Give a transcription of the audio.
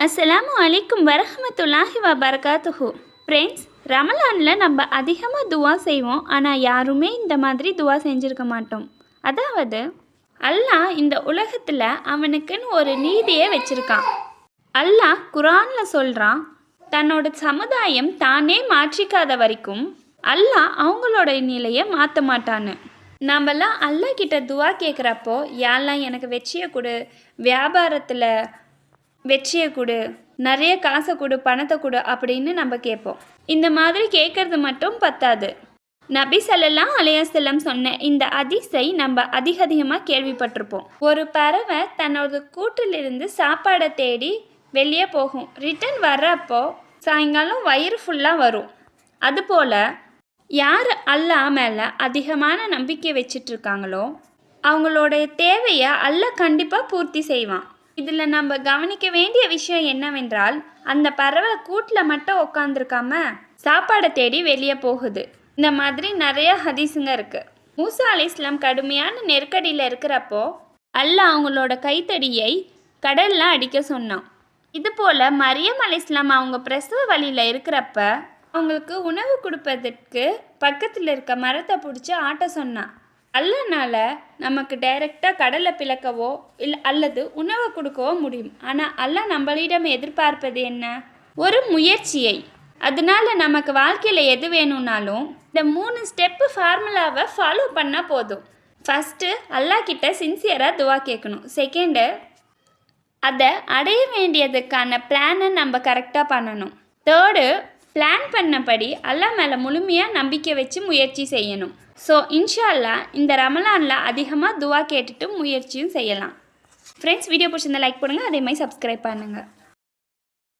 அஸ்ஸலாமு அலைக்கும் வரஹ்மத்துல்லாஹி வபரகாத்துஹு. ஃப்ரெண்ட்ஸ், ரமலானில் நம்ம அதிகமாக துவா செய்வோம். ஆனால் யாருமே இந்த மாதிரி துவா செஞ்சுருக்க மாட்டோம். அதாவது அல்லாஹ் இந்த உலகத்தில் அவனுக்குன்னு ஒரு நீதியை வச்சுருக்கான். அல்லாஹ் குரானில் சொல்கிறான், தன்னோட சமுதாயம் தானே மாற்றிக்காத வரைக்கும் அல்லாஹ் அவங்களோட நிலையை மாற்ற மாட்டான்னு. நம்மலாம் அல்லாஹ் கிட்ட துவா கேட்குறப்போ, யாரெல்லாம் எனக்கு வெற்றியை கொடு, வியாபாரத்தில் வெற்றியை கொடு, நிறைய காசை கொடு, பணத்தை கொடு அப்படின்னு நம்ம கேட்போம். இந்த மாதிரி கேட்கறது மட்டும் பத்தாது. நபி ஸல்லல்லாஹு அலைஹி வஸல்லம் சொன்ன இந்த ஹதீஸை நம்ம அதிகமாக கேள்விப்பட்டிருப்போம். ஒரு பறவை தன்னோட கூட்டிலிருந்து சாப்பாடை தேடி வெளியே போகும். ரிட்டர்ன் வர்றப்போ சாயங்காலம் வயிறு ஃபுல்லாக வரும். அதுபோல் யார் அல்லாஹ் மேலே அதிகமான நம்பிக்கை வச்சிட்ருக்காங்களோ அவங்களோடைய தேவையை அல்லாஹ் கண்டிப்பாக பூர்த்தி செய்வான். இதில் நம்ம கவனிக்க வேண்டிய விஷயம் என்னவென்றால், அந்த பறவை கூட்டில் மட்டும் உட்காந்துருக்காம சாப்பாடை தேடி வெளியே போகுது. இந்த மாதிரி நிறைய ஹதீஸுங்க இருக்குது. மூசா அலைஹிஸ்ஸலாம் கடுமையான நெருக்கடியில் இருக்கிறப்போ அல்லாஹ் அவங்களோட கைத்தடியை கடலில் அடிக்க சொன்னான். இதுபோல் மரியம் அலைஹிஸ்ஸலாம் அவங்க பிரசவ வழியில் இருக்கிறப்ப அவங்களுக்கு உணவு கொடுப்பதற்கு பக்கத்தில் இருக்க மரத்தை பிடிச்சி ஆட்ட சொன்னான். அல்லாஹ்னால நமக்கு டைரெக்டாக கடலை பிளக்கவோ அல்லது உணவை கொடுக்கவோ முடியும். ஆனால் அல்லாஹ் நம்மளிடம் எதிர்பார்ப்பது என்ன? ஒரு முயற்சியை. அதனால நமக்கு வாழ்க்கையில் எது வேணும்னாலும் இந்த 3 ஸ்டெப்பு ஃபார்முலாவை ஃபாலோ பண்ணால் போதும். ஃபஸ்ட்டு, அல்லாஹ் கிட்ட சின்சியராக துவா கேட்கணும். செகண்டு, அதை அடைய வேண்டியதுக்கான பிளானை நம்ம கரெக்டாக பண்ணணும். தேர்டு, பிளான் பண்ணபடி அல்லாஹ் மேலே முழுமையாக நம்பிக்கை வச்சு முயற்சி செய்யணும். ஸோ இன்ஷா அல்லாஹ் இந்த ரமலானில் அதிகமாக துவா கேட்டுட்டு முயற்சியும் செய்யலாம். ஃப்ரெண்ட்ஸ், வீடியோ பிடிச்சிருந்தா லைக் பண்ணுங்கள், அதே மாதிரி சப்ஸ்கிரைப் பண்ணுங்கள்.